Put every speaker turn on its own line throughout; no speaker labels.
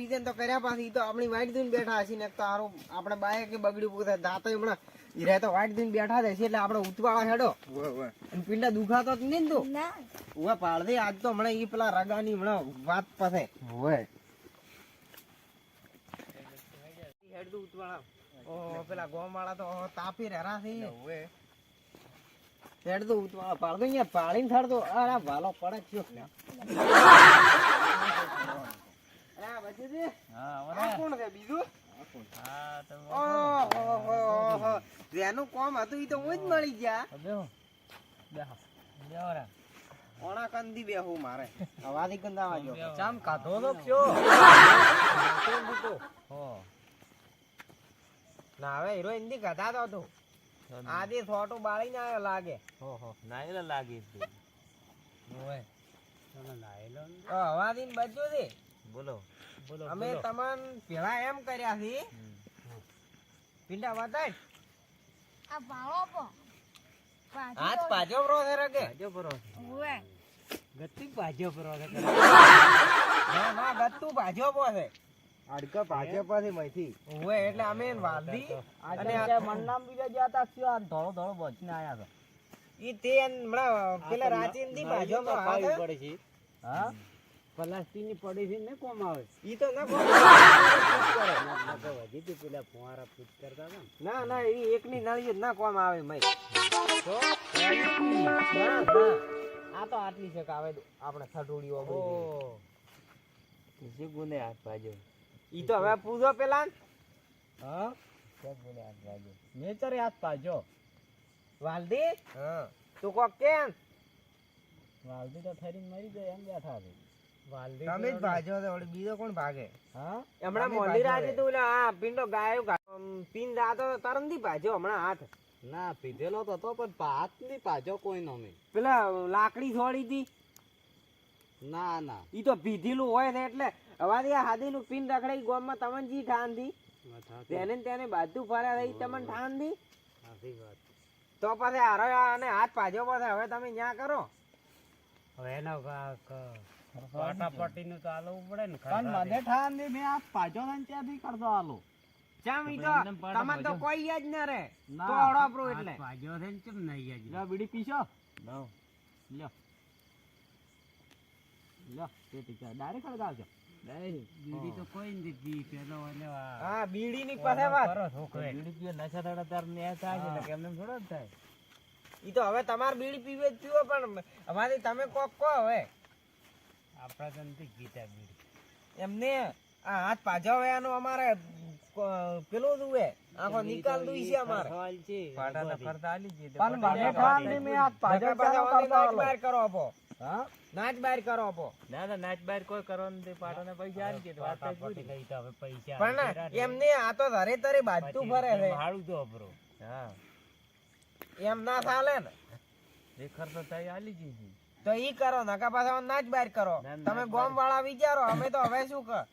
બીજે તો કર્યા પાછી તો આપણી વાઈટ દઈને બેઠા હશે ને તારું આપણે બાય કે બગડ્યું પૂછે દાતો હમણાં હીરા તો વાઈટ દઈને બેઠા છે એટલે આપણે ઉતવાળા હેડો અને પિંડા દુખાતો જ નહીં તો ઉવા પાડ દે આજ તો હમણાં ઈ પેલા રગાની હમણાં વાત પસે હોય હેડ દુ ઉતવાળા ઓ પેલા ગોમ વાળા તો તાપી રહેરા છે હોય હેડ દુ ઉતવાળા પાડ દો અહીંયા પાડીને થડ દો અરે ભાલો પડે થયો જેનું કોમ હતું ઈ તો હું જ મળી ગયા ઓણા કંદી બેહું મારે અવાજ કંદાવા જો ચામ કાઢો તો કયો ના હવે હીરો હિન્દી કથા તો તું આદે થોટો બાળી ના લાગે નાયલા લાગી ઓય તમે નાયલો અવાજ ઇન બચ્ચો છે બોલો બોલો અમે તમન પેલા એમ કર્યા છે પિંડા વતાય
આ ભાળો પો
આજ પાજો પ્રો છે રગે પાજો પ્રો
ઓએ
ગત્તી પાજો પ્રો છે ના ના ગત્તું પાજો પો છે અડકા પાજો પાથી મઈથી ઓએ એટલે અમે વાલદી અને આ મન્નામ બીજા જાતા ક્યો આ ધોળો ધોળો બચને આયા છે ઈ તે હમણા પેલા રાચીન દી પાજો માં આવી પડે છે હા પ્લાસ્ટિક ની પડી છે ને કોમ આવે ઈ તો ના કોમ કરે ના વજી તી પેલા ફુવારા ફૂટ કરતા હતા ના ના ઈ એકની નળી ના કોમ આવે મઈ તો ના આ તો આટલી છે કે આવે આપણે થડોડી ઓ જે ગુને હાથ ભાજો ઈ તો હવે પૂજો પેલા હા કે ગુને હાથ ભાજો નેચર હાથ ભાજો વાલદી હા તું કો કેમ વાલદી તો થરીને મરી જાય એમ બેઠા છે તમે જ ભાજો તો ઓલી બીજો કોણ ભાગે હા હમણાં મોલી રાજી તું આ પિંડો ગાયો પીન દાતો તરંદી ભાજો હમણાં હાથ ના પીધેલો તો પણ હાથ ની ભાજો કોઈ નો મે પેલા લાકડી છોડી દી ના ના ઈ તો પીધેલું હોય ને એટલે હવારી આ હાદી નું પીન રખડાઈ ગોમ માં તમન જી ઠાન દી તેને તેને બાજુ ફરે રહી તમન ઠાન દી સાચી વાત તો પછી હારો અને હાથ ભાજો પછી હવે તમે ન્યા કરો હવે એનો પાટાપટ્ટી નું ચાલવું પડે ને પણ મને ઠાન દે મે આ પાજો ને ત્યાંથી કરતો આલો ચામ ઈ તો તમને તો કોઈ યાદ ન રે તો ઓડો પ્રો એટલે પાજો છે ને કેમ નઈ યાદ લો બીડી પીશો લો લ્યો લ્યો તે ટીકા ડાયરેક્ટ ખળગાવજો બીડી તો કોઈ નથી પી પેલો અને હા બીડી ની પાસે વાત કરો છોકરે બીડી પીએ નશા થડા તાર ને થાય છે કે એમને થોડો જ થાય ઈ તો હવે તમાર બીડી પીવે જ પીવો પણ અમારી તમે કોક કો હવે આપડા તો નથી ગીતા બીડી એમને આ હાથ પાજાવયાનો અમારે પેલો દુવે આખો નિકાલ દુઈ છે અમારે પાટા તો કરતા આલી છે પણ મને ખાન ની મે હાથ પાજાવયાનો નાચ બહાર કરો આપો હા નાચ બહાર કરો આપો ના ના નાચ બહાર કોઈ કરો નથી પાટાને પૈસા આલી છે વાત તો પૂરી ગઈ તો હવે પૈસા પણ એમને આ તો ધરે તરે બાજતું ફરે છે હાડું તો અબરો હા એમ ના ચાલે ને એ ખર્ચો થાય આલી જી તો ઈ કરો નકા પાછા નાચ બહાર કરો તમે ગોમ વાળા વિચારો અમે તો હવે શું કર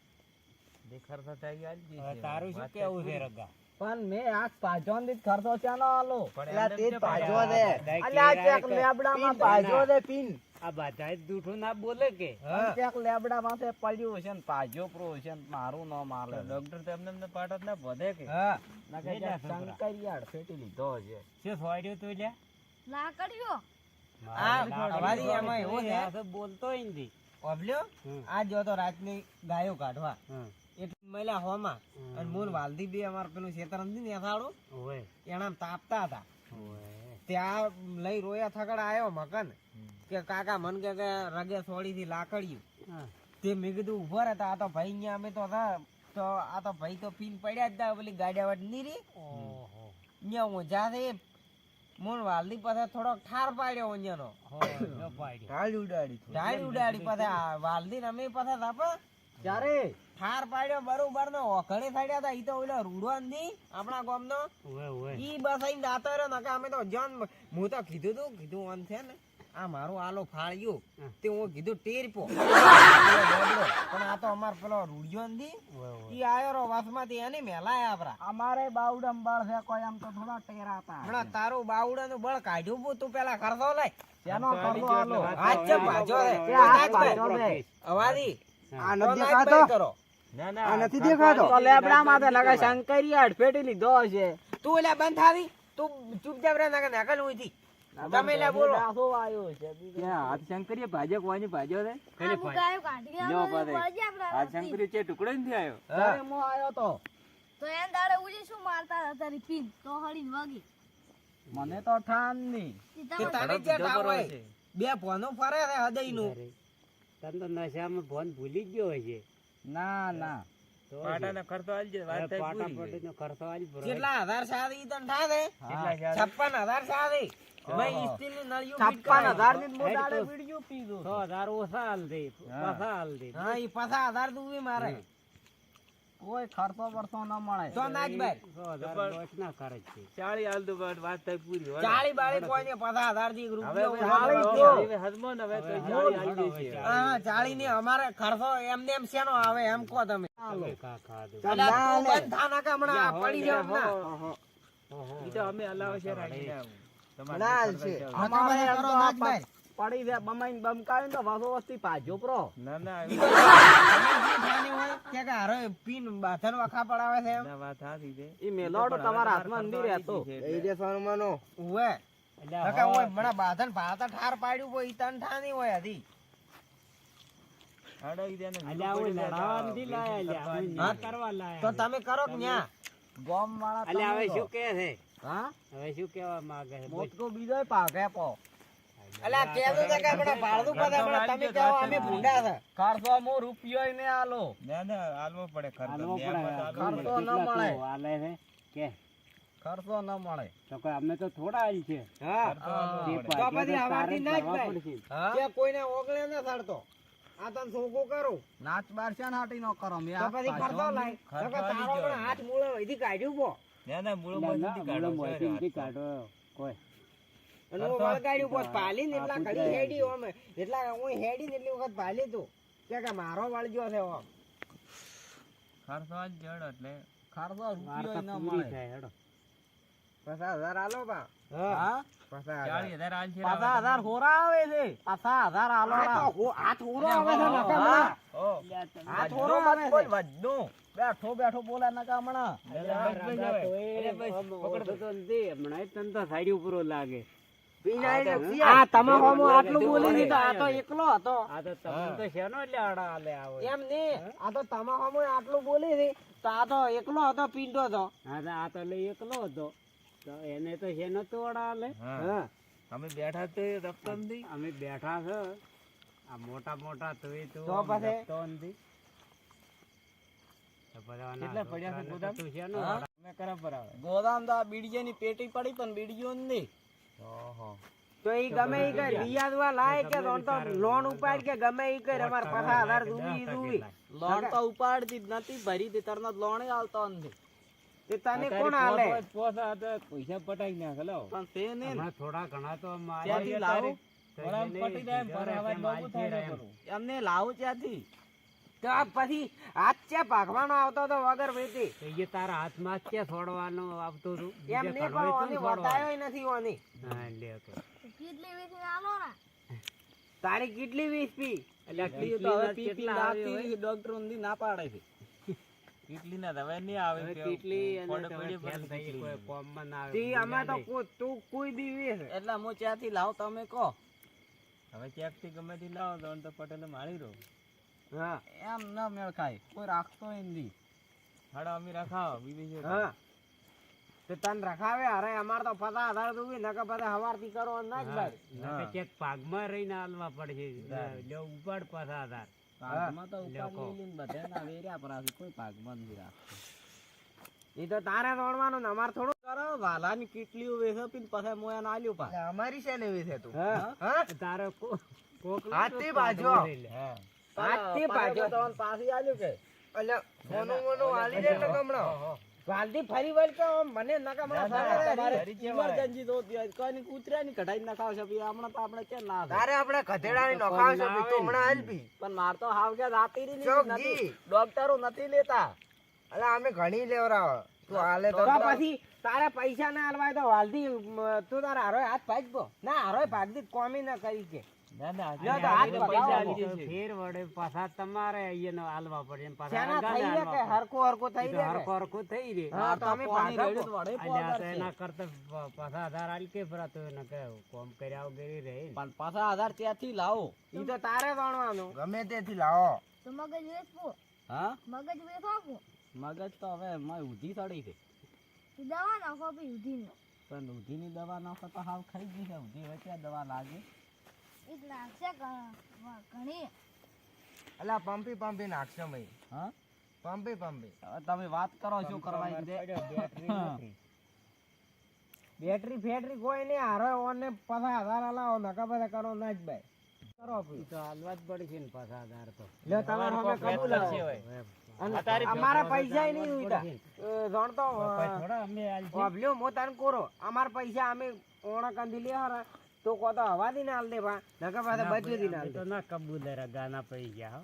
દેખર તો થાય આલી જી તારું શું કેવું છે રગા પણ મે આ પાજોન દી ખર્ચો ચાનો આલો પેલા તે પાજો દે અલ્યા ચેક લેબડામાં પાજો દે પિન આ બધાય દૂઠું ના બોલે કે ચેક લેબડા માથે પડ્યું છે ને પાજો પ્રો છે મારું ન મારે ડોક્ટર તો એમને પાટત ના વધે કે હા ના કે શંકરિયાડ ફેટી લીધો છે શું ફોડ્યું તું લે
ના કર્યો
આ હવારી એમાં એવો છે આ બોલતો હિન્દી ઓબલ્યો આ જો તો રાતની ગાયો કાઢવા એટલે મહિલા હોમાં અને મૂળ વાલદી બે અમાર પેલું ખેતર નથી ને થાળો ઓય એના તાપતા હતા ઓય ત્યાં લઈ રોયા થકડ આયો મકન કે કાકા મન કે રગે છોડી થી લાકડ્યું તે મેં કીધું ઉભો રહેતા આ તો ભાઈ અહીંયા અમે તો હતા તો આ તો ભાઈ તો પીન પડ્યા જ તા પેલી ગાડિયા વાટ ની રી ઓહો અહીંયા ઓજા છે મૂળ વાલદી પાસે થોડોક ઠાર પાડ્યો અહીંયાનો ઢાળ ઉડાડી પાસે વાલદી અમે પાસે થાપા ત્યારે ઠાર પાડ્યો બરોબર નો ઓખડે થાડ્યા હતા ઈ તો ઓલો રૂડો ની આપણા ગામ નો ઈ બસ આઈ દાતો રહ્યો નકા અમે તો જન હું તો કીધું ઓન છે ને આ મારું આલો ફાળ્યો તે હું કીધું ટેરપો પણ આ તો અમાર પેલો રૂડિયો ની ઈ આયો રો વાસમાંથી એને મેલાય આપરા અમારે બાવડમ બળ છે કોઈ આમ તો થોડા ટેરા હતા હમણાં તારું બાવડા નું બળ કાઢ્યું તું પેલા કરતો લઈ તેનો કરતો આલો આજ છે ભાજો છે અવાજી આ નથી દેખાતો કરો ના
આ નથી દેખાતો.
તો લેબડામાં તો લગા શંકરિયા અડફેટી લીધો હશે.
તું એટલે બંધ થાવી, તું ચૂપચાપ રહે નકર નકલ ઉઈથી. તમે લે બોલો.
ક્યાં હાથ શંકરિયા ભાજ્યો કોઈની ભાજ્યો છે?
આ મુકાયો કાઢી
લ્યો
આલો
પાછે.
વળજે આપણે
હાથ શંકરિયો છે ટુકડો નથી આવ્યો.
હા.
અરે મો આવ્યો તો.
તો એન દાડે ઉજી શું મારતા હતા તારી પીન તો હળીને વગી
મને તો ઠાન નહીં.
કે તને જે ટાવ હોય બે ફોનો ફરે છે હૃદયનું.
તને તો નશામાં ફોન ભૂલી જ ગયો હશે.
ના ના પાટાનો ખર્ચો આલજે વાત થાય પૂરી.
પાટાપટ્ટીનો ખર્ચો આલી ભરો.
કેટલા 1000 સાદી તને થાશે?
કેટલા
56,000 સાદી. મેં સ્ટીલની નળીઓ ફિટ
56,000 ની
હેડ
મોડાડે
તો.
વિડિયો પીધો.
6,000 ઓછા હાલ દે, પાછા હાલ દે.
હા ઈ 50,000 તું બી મારે.
કોઈ ખર્ચો પરસો ન મળે.
તો નાચ ભાઈ.
6,000 લોટ ના ખર્ચ છે.
40 આલ દો વાત થાય પૂરી.
40 બાળી કોઈ ને 50,000 થી
હવે
રૂપિયો
ચાળી
ઉડાડો.
જો. હવે હદમો ને હવે તો 40 આલ દેશે.
હા 40 ની અમારે ખર્ચો એમને એમ શેનો આવે એમ કહો તમે.
તમે કા ખા દો.
અલા તું બંધ થા ના કે હમણાં આ પડી જાવ હમણાં.
ઈ તો અમે અલાવ છે રાખીને આવું. તમારે
ના
ખર્ચો
છે.
જાવ.
અમારે એમ તો આ
પડી જાય બમાઈને બમકાવીને તો વાસો વસ્તી પાજો પ્રો. ના ના
તમે જે ખાની હોય કે કે હારો પીન બાથન વખા પડાવે છે એમ.
ના વાત સાચી છે.
ઈ મેલોડો તમારા હાથમાં નથી રહેતો.
એ જે સોનમાનો ઉવે
અલ્યા
નકા હોય મને બાથન ભાતા ઠાર પાડ્યું કોઈ તન ઠાની હોય હતી.
અડાઈ દે ને
અલ્યા હું લડાવા નથી લાયા, અલ્યા હું ના કરવા લાયા.
તો તમે કરો કે ન્યા.
ગોમ વાળા
અલ્યા હવે શું કહે છે?
હા
હવે શું કહેવા માંગે છે?
મોટકો બીજો પાકે પો.
અલા કેજો છે કે મને ભાડું પડે મને તમે કહો અમે ભૂંડા છે.
ખર્ચો મો રૂપિયો ને આલો. ના ના આલવો પડે
હાલવો પડે.
ખર્ચો ન
કેટલા
મળે.
તો હાલે છે કે
ખર્ચો ન મળે.
તો કોઈ અમે તો થોડા હાલ છે.
હા
તે
તો
પાછો
પછી
તો
હવારથી
તારે જ
ના જ
કરવા
ભાઈ.
પડશે.
હા
કે કોઈને ઓગળે ન થડતો. આ તને સોકો કરું
નાચ બાર છે ને હાટી નો કરો મે
તો પછી ખર્ચો લાય. તો કે તારો પણ હાથ મૂળો અહીંથી કાઢ્યું પો.
ના ના મૂળો
ના, ના,
મજૂરી
મૂળો
કાઢો
મોંથી કાઢો કોઈ.
અને હું વળગાડ્યું પોત પાલીને એટલા ઘડી હેડી ઓમે એટલા હું હેડી ને એટલી વખત પાલી તું કે મારો વળજો છે ઓમ.
ખર્ચો જ જડ એટલે ખર્ચો
વાર્તા
રૂપિયો ન
પૂરી
મળે.
થાય, હેડો.
50,000 આલો બા.
હા
50,000.
40,000 આલ છે.
50,000 હોરા આવે છે. 50,000 આલો
આ તો હાથ હોરો આવે છે નકા હમણાં. હાથ હોરો આવે છે.
વધનું
બેઠો બેઠો બોલા નકા હમણાં.
રાગા તો એ આમ ઓળખતો તો નથી. હમણાં જ તને તો સાડી પૂરો લાગે.
પીનાઈને
આ
પીયા.
તમામ આટલું બોલી નહીં તો આ તો એકલો હતો.
આ તો તમને તો શેનો એટલે આડા હાલે આવો.
એમ ને આ તો તમામ આટલું બોલી છે તો આ તો એકલો હતો પીંડો હતો.
હા તો આ તો એટલે એકલો હતો. તો એને તો શેનો તો આડા હાલે.
હા અમે બેઠા તે રસ્તો નથી.
અમે બેઠા છે. આ મોટા મોટા તોય તો
તો
આમ
પછી?
રસ્તો નથી. તો પછી આના
કેટલા પડ્યા છે
છોકરાને
ગોદામ?
તો શેનો
હા?
આડા?
અમે કરા પર આવે.
ગોદામ તો આ બીડીજેની પેટી પડી પણ બીડીજો નહીં.
ઓહો
તો ઈ ગમે ઈ કઈ રિયાદવા લાય કે તો લોન ઉપાડ કે ગમે ઈ કઈ અમાર 50,000 દુવી દુવી.
લોન તો ઉપાડતી જ નથી, ભરી દી તરનો લોન આલતો નથી.
તે તને કોણ હાલે?
પોસા તો પૈસા પટાઈ નાખે લાવો.
પણ તે ને
હમણાં થોડા ઘણા તો આમ
ત્યાંથી લાવું
વરામ પટી જાય એમ પર અવાજ બહુ થાય છે કરું.
એમને લાવું ત્યાંથી.
તો આ પછી હાથ ચે ભાગવાનો આવતો તો વગર વેતી.
તો એ તારા હાથમાં જ ક્યાં છોડવાનો આવતો હતું?
એમ
બીજે
નહીં
ઘણોય
પણ
તો
ઓની
છોડવાનો.
વટાયો નથી ઓની.
હા, લે તો.
કેટલી વેચી આલો ને
તારી કેટલી વીસ પી?
એટલે
એટલી તો હવે પી પી
કેટલા આવે હોય?
નાખતી ડોક્ટરો ની ના પાડે છે.
કેટલી ના હવે નહીં આવે
હવે
કે
કેટલી અને
પડે
તો
પડી
ફેલ
પડે
થઈ
કેટલી
કોઈ
નહીં.
ફોર્મમાં ના આવે.
તી અમે તો તું કોઈ દી વીસ.
એટલે હું ત્યાંથી લાવ તમે કહો.
હવે ક્યાંકથી ગમે તે લાવો તો તો પટેલે મારી રહો.
હા
એમ ન મેળ ખાય, કોઈ રાખતો નથી.
હાડો અમે રખાવો બીજું શું?
હા તે તને રખાવે અરે અમાર તો 50,000 દુવી નકર બધા હવારથી કરો ના જ ભાઈ.
નકર ક્યાંક પાગમાં રહીને હાલવા પડશે. લે ઉપાડ પાછા આધાર.
ભાગમાં તો
લોકો.
ઉપાડી લઈને બધાના વેર્યા પર આવશે, કોઈ ભાગમાં નથી રાખતો.
ઈ તો તારે દોડવાનું ને અમાર થોડું.
કરો વાલાની કીટલીઓ વેચપીને પછી મોં એને આલ્યું પા.
અમારી છે ને વિશે તું.
હા.
હા
તારે કોકલો
હાથથી
તો
બાજો.
પાગમાં રહી લે.
હા
હાથથી પાછો.
તમને પાછી આલ્યું કે
એટલે મોનું મોનું હાલી દે ને કમણો. વાલથી ફરી વળ કે આમ મને નકા હમણાં સારા
તમારે
રે.
ઇમરજન્સી તો કોઈ કૂતરાની કઢાઈ નખાવ છે ભઈ, હમણાં તો આપણે ક્યાં ના થાય.
તારે આપણે ગધેડાની નખાવ છે તું હમણાં હાલ પી.
પણ માર તો હાવ કે રાતી
ચોક
નથી,
જી.
ડોક્ટરો નથી લેતા.
અલા અમે ઘણી લેવરાવ
તું હાલે
તો પછી તારે પૈસા ના આલવાય તો વાલથી તું તારા હારોય હાથ ભાગબો ના હારોય ભાગદી કોમી ના કરી કે
ના ના
લ્યો તો હાથ
પૈસા
ભગાવો.
આવી જશે.
ફેર વડે પાછા તમારે અહીંયા હાલવા પડે એમ પાછા
શાના
ગાને
થઈ રે
હાલવા
કે
પડે.
હરકો હરકો થઈ
ઈ તો
રે કે?
હરખો હરખો થઈ રે
હા તો અમે
પાણી
ભાગબો.
રેડ્યું તો વડે
અલ્યા તો
પગાર છે.
એના કરતા પાછા આધાર આલી કે ભરા તો એને કે કોમ કર્યા વગેરે રહે ને.
પણ પાછા 1000 ત્યાંથી લાવો
ઈ તો તારે ગણવાનું.
ગમે તેથી લાવો
તો મગજ વેચવું
હા
મગજ વેચવું
મગજ તો હવે મારી ઉધી ચડી છે
તું દવા નાખો પછી ઉધીને
પણ ઉધીની દવા નાખો તો હાવ ખાઈ ગઈ છે ઉધી હવે ક્યાં દવા લાગે
એક લાગશે ઘણી
અલા પંપી નાખશો મય
હા
પંપી
હવે તમે વાત કરો શું કરવાની છે
બેટરી નથી.
બેટરી ફેટરી કોઈ નહીં હારોય ઓને પાછા આધાર આલાવો નકા બધા કરો ના જ ભાઈ કરો
ઈ તો હાલવા જ પડશે ને પાછા આધાર તો
લ્યો તમારે અમે કબૂલ
કરશે
આવો.
હોય.
અને અમારા પૈસા નહીં ઉઈટા જાણતો
પછી થોડા અમે આલશે.
ઓબલ્યો મો તાન કોરો અમાર પૈસા અમે ઓણા કંદી લે હારા તો કો તો હવા દી ના આલ દે ભા નકા પાસે બચ્યું દી ના આલ
ઈ
દે
તો ના કબૂતર ગાના પૈસા હો.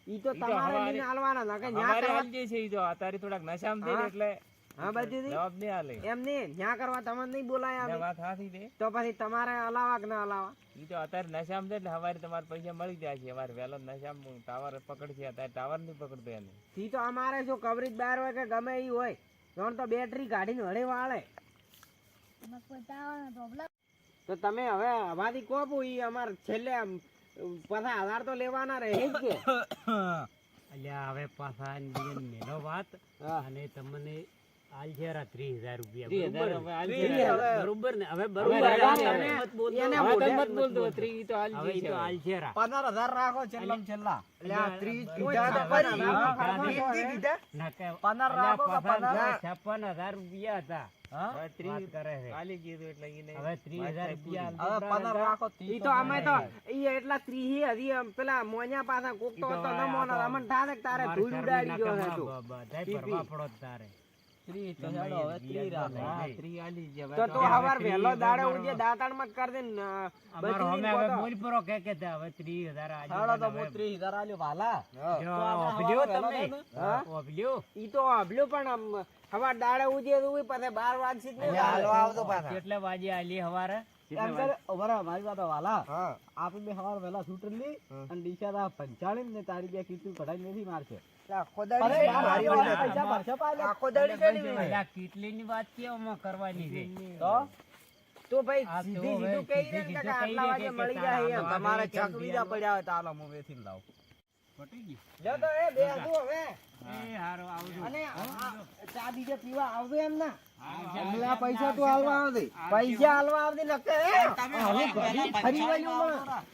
ઈ તો તમારે નહીં આલવાના નકા ન્યા
અમારે
કરવા
હાલ જે છે ઈ તો અત્યારે થોડાક નશામાં છે ને એટલે
હા બચ્યું દી
જવાબ નહીં હાલે
એમ નહીં ન્યા કરવા તમને નહીં બોલાય
એટલે
અમે
વાત સાચી છે
તો પછી તમારે અલાવા કે ના અલાવા
ઈ તો અત્યારે નશામાં છે એટલે સવારે તમારે પૈસા મળી જાય છે અમારે વહેલો નશામાં ટાવર પકડશે અત્યારે ટાવર નહીં પકડતો એને
ઈ તો અમારે શું કવરેજ બહાર હોય કે ગમે ઈ હોય જોણ તો બેટરી કાઢીને હળે વાળે
પતાવવાના પ્રોબ્લેમ
તો તમે હવે હવાથી કોપું ઈ અમાર છેલ્લે આમ પાછા આધાર તો લેવાના રહે જ કે
અલ્યા હવે પાછા આને બીજાને મેલો વાત અને તમને આલશેરા 30,000 રૂપિયા
30,000
બરોબર ને હવે
હવે
બરોબર
એને
મત બોલતો.
એને
હવે
મોઢે
તમે મત બોલતો ત્રી ઈ તો હાલ
હવે
જે
ઈ
છે
તો
હવે.
આલશેરા
15000 રાખો છેલ્લામાં છેલ્લા
અલ્યા 30
કોઈ
કીધા તો
ના,
ખરી.
ના,
આમાં
ના,
ફરકો
ના,
છે.
ના કે
પંદર
અલ્યા
રાખો કે
પાછા
15?
56,000 રૂપિયા હતા
હા
હવે
વાત
30
કરે છે
હાલી ગયું એટલે ઈને
હવે 30,000 રૂપિયા
હવે 15 રાખો
ઈ તો અમે તો ઈ એટલા 30 હજી આમ પેલા મોન્યા પાછા કોક તો હતો ન મોના અમન ઠાને કે તારે ધૂળ ઉડાડી ગયો છે તું
બધાય ભરવા પડો જ તારે
30 તો હેડો હવે 30 રાખો
હા 30 હાલી જ હવે
તો
તો
તો હવાર વહેલો દાડે ઉજે દાતાણ માં કર દે ને
અમારો
બધી
અમે હવે
બોતો.
બોલ પરો કે હવે 30,000 આજે
હેડો તો
હવે
હું 30000 આલ્યો ભાલા
જો
આપણે
ઓભલ્યો
હવા
તમે
વહેલો
હા?
ઓભલ્યો
ઈ તો આભલ્યો પણ આમ હવાર દાડે ઉજે તો પછી 12 વાગશે જ ને
હાલવા આવતો પાછા
કેટલે વાગે આલી હવારે
એમ કરે બરાબર મારી વાત વાલા
હા
આપણે બે હવાર વહેલા છૂટલી અને ડીસાદા 45 ને તારી બે કીધું કઢાઈ નથી મારશે
આખો
અરે
દાડી
મારી
મારી
વાળા પૈસા ભરશે પાછા.
આખો દાડી કરી
અલ્યા કેટલીની વાત કેવામાં કરવાની છે
તો ભાઈ
આ તો
સીધી
હવે
સીધું કહી દે
સીધું
ને કે
કહી
આટલા
દે
વાગે
કે
મળી
તારા
જાય એમ
આમાં
તમારે
કેમ
ચક બીજા પડ્યા હોય તો આલો હું વેચીને લાવું
પટી ગઈ
લ્યો તો એ બે હજુ હવે
એ હારો આવજો
અને આ ચા બીજે પીવા આવજો એમ ના
હમણાં પૈસા તું હાલવા આવજે
પૈસા હાલવા આવતી નકે હવે ઘડી ફરી વળ્યું માં.